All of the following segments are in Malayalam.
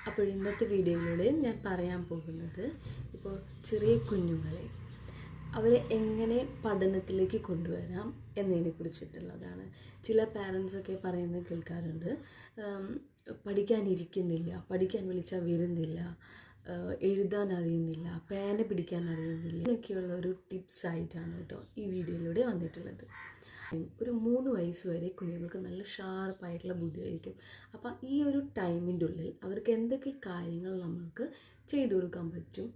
അപ്പോൾ ഇന്നത്തെ വീഡിയോയിലൂടെ ഞാൻ പറയാൻ പോകുന്നത് ഇപ്പോൾ ചെറിയ കുഞ്ഞുങ്ങളെ അവരെ എങ്ങനെ പഠനത്തിലേക്ക് കൊണ്ടുവരാം എന്നതിനെ കുറിച്ചിട്ടുള്ളതാണ്. ചില പാരൻസൊക്കെ പറയുന്നത് കേൾക്കാറുണ്ട്, പഠിക്കാനിരിക്കുന്നില്ല, പഠിക്കാൻ വിളിച്ചാൽ വരുന്നില്ല, എഴുതാൻ അറിയുന്നില്ല, പേന പിടിക്കാൻ അറിയുന്നില്ല. ഇതൊക്കെയുള്ള ഒരു ടിപ്സായിട്ടാണ് കേട്ടോ ഈ വീഡിയോയിലൂടെ വന്നിട്ടുള്ളത്. ഒരു 3 വയസ്സ് വരെ കുഞ്ഞുങ്ങൾക്ക് നല്ല ഷാർപ്പായിട്ടുള്ള ബുദ്ധിയായിരിക്കും. അപ്പോൾ ഈ ഒരു ടൈമിൻ്റെ ഉള്ളിൽ അവർക്ക് എന്തൊക്കെ കാര്യങ്ങൾ നമുക്ക് ചെയ്തു കൊടുക്കാൻ പറ്റും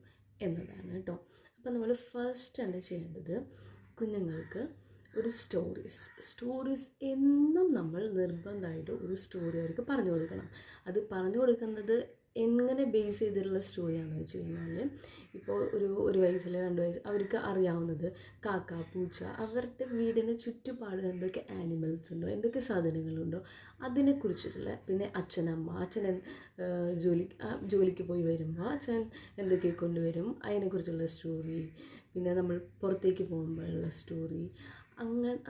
എന്നതാണ് കേട്ടോ. അപ്പോൾ നമ്മൾ ഫസ്റ്റ് തന്നെ ചെയ്യേണ്ടത് കുഞ്ഞുങ്ങൾക്ക് ഒരു സ്റ്റോറീസ് എന്നും നമ്മൾ നിർബന്ധമായിട്ട് ഒരു സ്റ്റോറി അവർക്ക് പറഞ്ഞു കൊടുക്കണം. അത് പറഞ്ഞു കൊടുക്കുന്നത് എങ്ങനെ ബേസ് ചെയ്തിട്ടുള്ള സ്റ്റോറിയാണെന്ന് വെച്ച് കഴിഞ്ഞാൽ, ഇപ്പോൾ ഒരു വയസ്സിൽ 2 വയസ്സ് അവർക്ക് അറിയാവുന്നത് കാക്ക, പൂച്ച, അവരുടെ വീടിന് ചുറ്റുപാട് എന്തൊക്കെ ആനിമൽസ് ഉണ്ടോ, എന്തൊക്കെ സാധനങ്ങളുണ്ടോ അതിനെക്കുറിച്ചിട്ടുള്ള, പിന്നെ അച്ഛൻ ജോലിക്ക് പോയി വരുമ്പോൾ അച്ഛൻ എന്തൊക്കെ കൊണ്ടുവരും അതിനെക്കുറിച്ചുള്ള സ്റ്റോറി, പിന്നെ നമ്മൾ പുറത്തേക്ക് പോകുമ്പോഴുള്ള സ്റ്റോറി,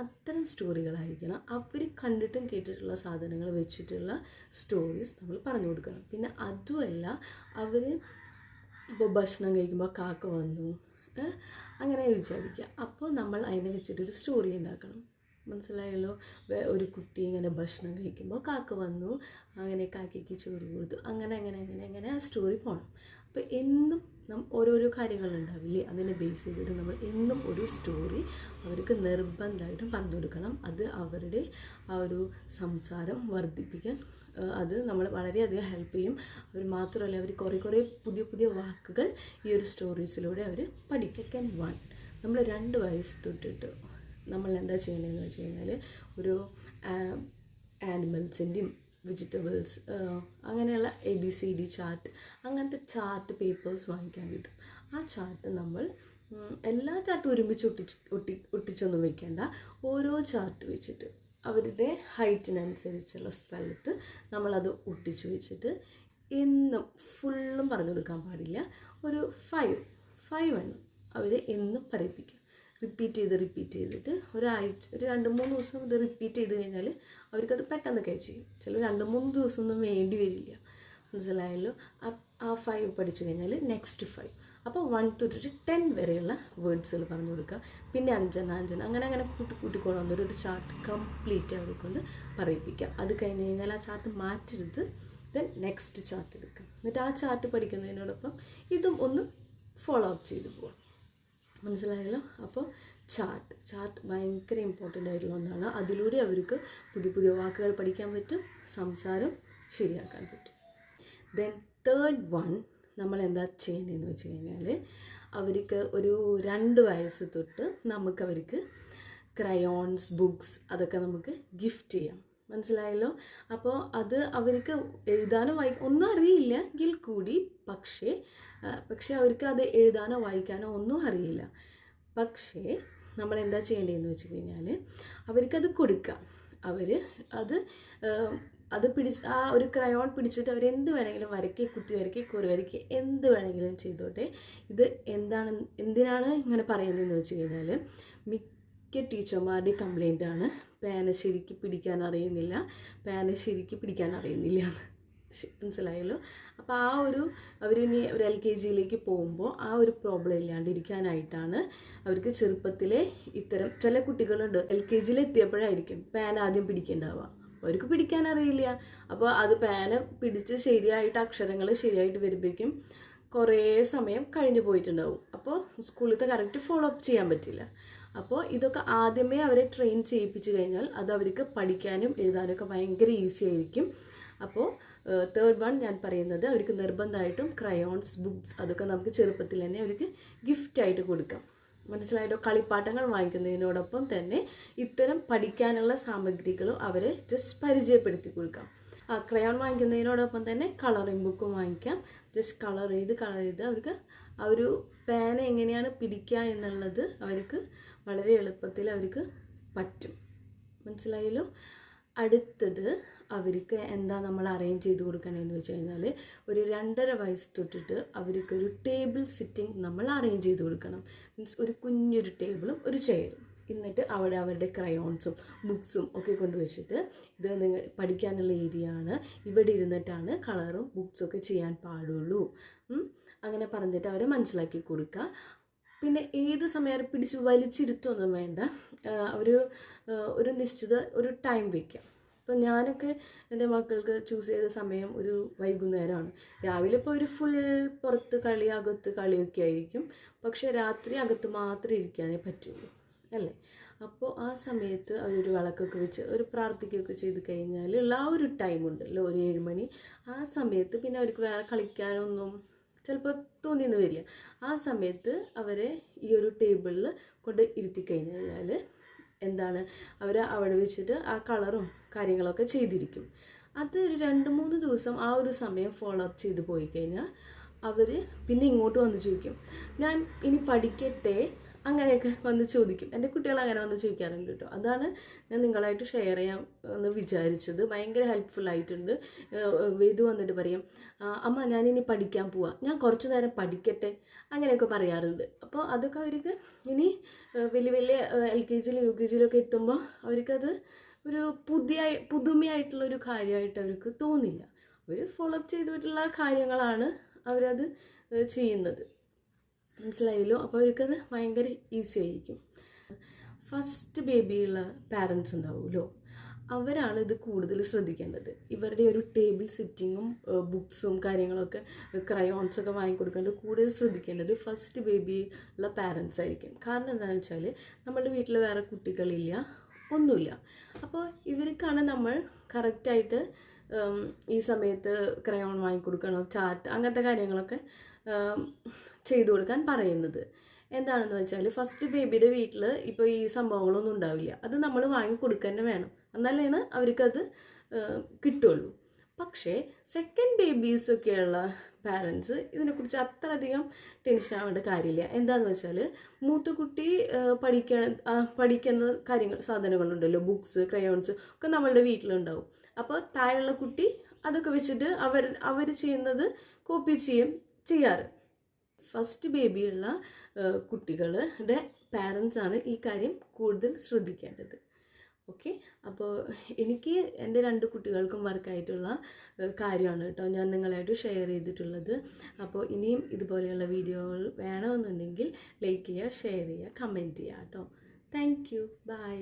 അത്തരം സ്റ്റോറികളായിരിക്കണം. അവർ കണ്ടിട്ടും കേട്ടിട്ടുള്ള സാധനങ്ങൾ വെച്ചിട്ടുള്ള സ്റ്റോറീസ് നമ്മൾ പറഞ്ഞു കൊടുക്കണം. പിന്നെ അതുമല്ല, അവർ ഇപ്പോൾ ഭക്ഷണം കഴിക്കുമ്പോൾ കാക്ക വന്നു അങ്ങനെ വിചാരിക്കുക, അപ്പോൾ നമ്മൾ അതിനെ വെച്ചിട്ടൊരു സ്റ്റോറി ഉണ്ടാക്കണം. മനസ്സിലായല്ലോ? ഒരു കുട്ടി ഇങ്ങനെ ഭക്ഷണം കഴിക്കുമ്പോൾ കാക്ക വന്നു, അങ്ങനെ കാക്കയ്ക്ക് ചോറ് കൊടുത്തു, അങ്ങനെ ആ സ്റ്റോറി പോകണം. അപ്പോൾ എന്നും ഓരോരോ കാര്യങ്ങളുണ്ടാവില്ലേ, അതിനെ ബേസ് ചെയ്തിട്ട് നമ്മൾ എന്നും ഒരു സ്റ്റോറി അവർക്ക് നിർബന്ധമായിട്ടും പറഞ്ഞു കൊടുക്കണം. അത് അവരുടെ ആ ഒരു സംസാരം വർദ്ധിപ്പിക്കാൻ അത് നമ്മൾ വളരെയധികം ഹെൽപ്പ് ചെയ്യും. അവർ മാത്രമല്ല, അവർ കുറേ പുതിയ വാക്കുകൾ ഈ ഒരു സ്റ്റോറീസിലൂടെ അവർ പഠിക്കും. സെക്കൻഡ് 1, നമ്മൾ 2 വയസ്സ് തൊട്ടിട്ട് നമ്മൾ എന്താ ചെയ്യണമെന്ന് വെച്ച് കഴിഞ്ഞാൽ, ഒരു ആനിമൽസിൻ്റെയും വെജിറ്റബിൾസ് അങ്ങനെയുള്ള ABCD ചാർട്ട്, അങ്ങനത്തെ ചാർട്ട് പേപ്പേഴ്സ് വാങ്ങിക്കാൻ കിട്ടും. ആ ചാർട്ട് നമ്മൾ എല്ലാ ചാർട്ടും ഒരുമിച്ച് ഒട്ടിച്ചൊന്നും വെക്കേണ്ട, ഓരോ ചാർട്ട് വെച്ചിട്ട് അവരുടെ ഹൈറ്റിനനുസരിച്ചുള്ള സ്ഥലത്ത് നമ്മളത് ഒട്ടിച്ച് വെച്ചിട്ട് എന്നും ഫുള്ളും പറഞ്ഞു കൊടുക്കാൻ പാടില്ല. ഒരു 5 എണ്ണം അവർ എന്നും പറയിപ്പിക്കുക. റിപ്പീറ്റ് ചെയ്തിട്ട് ഒരു 2-3 ദിവസം ഇത് റിപ്പീറ്റ് ചെയ്ത് കഴിഞ്ഞാൽ അവർക്കത് പെട്ടെന്ന് ക്യാച്ച് ചെയ്യും. ചില 2-3 ദിവസമൊന്നും വേണ്ടി വരില്ല. മനസ്സിലായല്ലോ? ആ 5 പഠിച്ചു കഴിഞ്ഞാൽ നെക്സ്റ്റ് 5, അപ്പോൾ 1 തൊട്ടിട്ട് 10 വരെയുള്ള വേർഡ്സുകൾ പറഞ്ഞു കൊടുക്കുക. പിന്നെ 5 അങ്ങനെ കൂട്ടിക്കൊള്ളാൻ ഒരു ചാർട്ട് കംപ്ലീറ്റ് അവരെ കൊണ്ട് പറയിപ്പിക്കുക. അത് കഴിഞ്ഞ് കഴിഞ്ഞാൽ ആ ചാർട്ട് മാറ്റരുത്, ദെൻ നെക്സ്റ്റ് ചാർട്ട് എടുക്കുക. എന്നിട്ട് ആ ചാർട്ട് പഠിക്കുന്നതിനോടൊപ്പം ഇതും ഒന്ന് ഫോളോ അപ്പ് ചെയ്ത് പോകാം. മനസ്സിലായല്ലോ? അപ്പോൾ ചാർട്ട് ഭയങ്കര ഇമ്പോർട്ടൻ്റ് ആയിട്ടുള്ള ഒന്നാണ്. അതിലൂടെ അവർക്ക് പുതിയ വാക്കുകൾ പഠിക്കാൻ പറ്റും, സംസാരം ശരിയാക്കാൻ പറ്റും. ദെൻ തേർഡ് 1 നമ്മൾ എന്താ ചെയ്യേണ്ടതെന്ന് വെച്ച് കഴിഞ്ഞാൽ, അവർക്ക് ഒരു 2 വയസ്സ് തൊട്ട് അവർക്ക് ക്രയോൺസ്, ബുക്സ് അതൊക്കെ നമുക്ക് ഗിഫ്റ്റ് ചെയ്യാം. മനസ്സിലായല്ലോ? അപ്പോൾ അത് അവർക്ക് എഴുതാനോ ഒന്നും അറിയില്ല എങ്കിൽ കൂടി, പക്ഷേ അവർക്ക് അത് എഴുതാനോ വായിക്കാനോ ഒന്നും അറിയില്ല. പക്ഷേ നമ്മൾ എന്താ ചെയ്യേണ്ടതെന്ന് വെച്ച് കഴിഞ്ഞാൽ, അവർക്കത് കൊടുക്കാം. അവർ അത് ആ ഒരു ക്രയോൺ പിടിച്ചിട്ട് അവരെന്ത് വേണമെങ്കിലും കുത്തി വരയ്ക്കുക, കുറി വരയ്ക്കുക, എന്ത് വേണമെങ്കിലും ചെയ്തോട്ടെ. ഇത് എന്തിനാണ് ഇങ്ങനെ പറയുന്നതെന്ന് വെച്ച് കഴിഞ്ഞാൽ, മിക്ക ടീച്ചർമാരുടെ കംപ്ലൈൻ്റാണ് പേന ശരിക്ക് പിടിക്കാൻ അറിയുന്നില്ല. മനസ്സിലായല്ലോ? അപ്പോൾ അവരിനി ഒരു LKGയിലേക്ക് പോകുമ്പോൾ ആ ഒരു പ്രോബ്ലം ഇല്ലാണ്ടിരിക്കാനായിട്ടാണ് അവർക്ക് ചെറുപ്പത്തിലെ ഇത്തരം ചില കുട്ടികളുണ്ട്, LKGയിൽ എത്തിയപ്പോഴായിരിക്കും പേന ആദ്യം പിടിക്കേണ്ടാവുക. അവർക്ക് പിടിക്കാൻ അറിയില്ല. അപ്പോൾ അത് പേന പിടിച്ച് ശരിയായിട്ട് അക്ഷരങ്ങൾ ശരിയായിട്ട് വരുമ്പോഴേക്കും കുറേ സമയം കഴിഞ്ഞു പോയിട്ടുണ്ടാവും. അപ്പോൾ സ്കൂളിലത്തെ കറക്റ്റ് ഫോളോ അപ്പ് ചെയ്യാൻ പറ്റില്ല. അപ്പോൾ ഇതൊക്കെ ആദ്യമേ അവരെ ട്രെയിൻ ചെയ്യിപ്പിച്ചു കഴിഞ്ഞാൽ അത് അവർക്ക് പഠിക്കാനും എഴുതാനൊക്കെ ഭയങ്കര ഈസി ആയിരിക്കും. അപ്പോൾ തേർഡ് 1 ഞാൻ പറയുന്നത്, അവർക്ക് നിർബന്ധമായിട്ടും ക്രയോൺസ്, ബുക്സ് അതൊക്കെ നമുക്ക് ചെറുപ്പത്തിൽ തന്നെ അവർക്ക് ഗിഫ്റ്റായിട്ട് കൊടുക്കാം. മനസ്സിലായല്ലോ? കളിപ്പാട്ടങ്ങൾ വാങ്ങിക്കുന്നതിനോടൊപ്പം തന്നെ ഇത്തരം പഠിക്കാനുള്ള സാമഗ്രികളും അവരെ ജസ്റ്റ് പരിചയപ്പെടുത്തി കൊടുക്കാം. ക്രയോൺ വാങ്ങിക്കുന്നതിനോടൊപ്പം തന്നെ കളറിംഗ് ബുക്കും വാങ്ങിക്കാം. ജസ്റ്റ് കളർ ചെയ്ത് അവർക്ക് ആ ഒരു പേന എങ്ങനെയാണ് പിടിക്കുക എന്നുള്ളത് അവർക്ക് വളരെ എളുപ്പത്തിൽ അവർക്ക് പറ്റും. മനസ്സിലായല്ലോ? അടുത്തത് അവർക്ക് എന്താ നമ്മൾ അറേഞ്ച് ചെയ്ത് കൊടുക്കണമെന്ന് വെച്ച് കഴിഞ്ഞാൽ, ഒരു 2.5 വയസ്സ് തൊട്ടിട്ട് അവർക്കൊരു ടേബിൾ സിറ്റിംഗ് നമ്മൾ അറേഞ്ച് ചെയ്ത് കൊടുക്കണം. മീൻസ് ഒരു കുഞ്ഞൊരു ടേബിളും ഒരു ചെയറും. എന്നിട്ട് അവിടെ അവരുടെ ക്രയോൺസും ബുക്സും ഒക്കെ കൊണ്ടുവച്ചിട്ട് ഇത് നിങ്ങൾ പഠിക്കാനുള്ള ഏരിയ ആണ്, ഇവിടെ ഇരുന്നിട്ടാണ് കളറും ബുക്സൊക്കെ ചെയ്യാൻ പാടുള്ളൂ, അങ്ങനെ പറഞ്ഞിട്ട് അവരെ മനസ്സിലാക്കി കൊടുക്കുക. പിന്നെ ഏത് സമയം പിടിച്ച് വലിച്ചിരുത്തൊന്നും വേണ്ട, ഒരു നിശ്ചിത ഒരു ടൈം വയ്ക്കാം. ഇപ്പം ഞാനൊക്കെ എൻ്റെ മക്കൾക്ക് ചൂസ് ചെയ്ത സമയം ഒരു വൈകുന്നേരമാണ്. രാവിലെ ഇപ്പോൾ ഒരു ഫുൾ പുറത്ത് കളി അകത്ത് കളിയൊക്കെ ആയിരിക്കും, പക്ഷേ രാത്രി അകത്ത് മാത്രമേ ഇരിക്കാനേ പറ്റുള്ളൂ അല്ലേ. അപ്പോൾ ആ സമയത്ത് അവരൊരു വിളക്കൊക്കെ വെച്ച് ഒരു പ്രാർത്ഥിക്കുകയൊക്കെ ചെയ്ത് കഴിഞ്ഞാൽ ഉള്ള ആ ഒരു ടൈം ഉണ്ടല്ലോ, ഒരു 7 മണി, ആ സമയത്ത് പിന്നെ അവർക്ക് വേറെ കളിക്കാനൊന്നും ചിലപ്പോൾ തോന്നിയെന്ന് വരില്ല. ആ സമയത്ത് അവരെ ഈ ഒരു ടേബിളിൽ കൊണ്ട് ഇരുത്തി കഴിഞ്ഞാൽ എന്താണ്, അവർ അവിടെ വെച്ചിട്ട് ആ കളറും കാര്യങ്ങളൊക്കെ ചെയ്തിരിക്കും. അത് ഒരു 2-3 ദിവസം ആ ഒരു സമയം ഫോളോ അപ്പ് ചെയ്ത് പോയി കഴിഞ്ഞാൽ അവർ പിന്നെ ഇങ്ങോട്ട് വന്ന് ചോദിക്കും, ഞാൻ ഇനി പഠിക്കട്ടെ, അങ്ങനെയൊക്കെ വന്ന് ചോദിക്കും. എൻ്റെ കുട്ടികൾ അങ്ങനെ വന്ന് ചോദിക്കാറുണ്ട് കേട്ടോ. അതാണ് ഞാൻ നിങ്ങളായിട്ട് ഷെയർ ചെയ്യാൻ എന്ന് വിചാരിച്ചത്. ഭയങ്കര ഹെൽപ്ഫുൾ ആയിട്ടുണ്ട്. വേദു വന്നിട്ട് പറയും, അമ്മ ഞാനിനി പഠിക്കാൻ പോവാം, ഞാൻ കുറച്ച് നേരം പഠിക്കട്ടെ, അങ്ങനെയൊക്കെ പറയാറുണ്ട്. അപ്പോൾ അതൊക്കെ അവർക്ക് ഇനി വലിയ LKG UKG എത്തുമ്പോൾ അവർക്കത് ഒരു പുതുമയായിട്ടുള്ളൊരു കാര്യമായിട്ട് അവർക്ക് തോന്നില്ല. അവർ ഫോളോ അപ്പ് ചെയ്തിട്ടുള്ള കാര്യങ്ങളാണ് അവരത് ചെയ്യുന്നത്, മനസ്സിലായല്ലോ. അപ്പോൾ അവർക്കത് ഭയങ്കര ഈസി ആയിരിക്കും. ഫസ്റ്റ് ബേബിയുള്ള പാരൻസ് ഉണ്ടാവുമല്ലോ, അവരാണ് ഇത് കൂടുതൽ ശ്രദ്ധിക്കേണ്ടത്. ഇവരുടെ ഒരു ടേബിൾ സെറ്റിങ്ങും ബുക്സും കാര്യങ്ങളൊക്കെ ക്രയോൺസൊക്കെ വാങ്ങിക്കൊടുക്കേണ്ടത് കൂടുതൽ ശ്രദ്ധിക്കേണ്ടത് ഫസ്റ്റ് ബേബി ഉള്ള പാരൻസ് ആയിരിക്കും. കാരണം എന്താണെന്ന് വെച്ചാൽ നമ്മളുടെ വീട്ടിൽ വേറെ കുട്ടികളില്ല, ഒന്നുമില്ല. അപ്പോൾ ഇവർക്കാണ് നമ്മൾ കറക്റ്റായിട്ട് ഈ സമയത്ത് ക്രയോൺ വാങ്ങിക്കൊടുക്കണം, ചാർട്ട്, അങ്ങനത്തെ കാര്യങ്ങളൊക്കെ ചെയ്തു കൊടുക്കാൻ പറയുന്നത്. എന്താണെന്ന് വെച്ചാൽ ഫസ്റ്റ് ബേബിയുടെ വീട്ടിൽ ഇപ്പോൾ ഈ സംഭവങ്ങളൊന്നും ഉണ്ടാവില്ല, അത് നമ്മൾ വാങ്ങിക്കൊടുക്കുക തന്നെ വേണം, എന്നാലാണ് അവർക്കത് കിട്ടുള്ളൂ. പക്ഷേ സെക്കൻഡ് ബേബീസൊക്കെയുള്ള പാരൻസ് ഇതിനെക്കുറിച്ച് അത്രയധികം ടെൻഷൻ ആവേണ്ട കാര്യമില്ല. എന്താണെന്ന് വെച്ചാൽ മൂത്ത കുട്ടി പഠിക്കുന്ന സാധനങ്ങളുണ്ടല്ലോ, ബുക്സ്, ക്രയോൺസ് ഒക്കെ നമ്മളുടെ വീട്ടിലുണ്ടാവും. അപ്പോൾ താഴെയുള്ള കുട്ടി അതൊക്കെ വെച്ചിട്ട് അവർ ചെയ്യുന്നത് കോപ്പി ചെയ്യാറ്. ഫസ്റ്റ് ബേബിയുള്ള കുട്ടികളുടെ പാരൻസാണ് ഈ കാര്യം കൂടുതൽ ശ്രദ്ധിക്കേണ്ടത്. ഓക്കെ, അപ്പോൾ എനിക്ക് എൻ്റെ 2 കുട്ടികൾക്കും വർക്കായിട്ടുള്ള കാര്യമാണ് കേട്ടോ ഞാൻ നിങ്ങളായിട്ട് ഷെയർ ചെയ്തിട്ടുള്ളത്. അപ്പോൾ ഇനിയും ഇതുപോലെയുള്ള വീഡിയോകൾ വേണമെന്നുണ്ടെങ്കിൽ ലൈക്ക് ചെയ്യുക, ഷെയർ ചെയ്യുക, കമൻറ്റ് ചെയ്യുക കേട്ടോ. Thank you, by.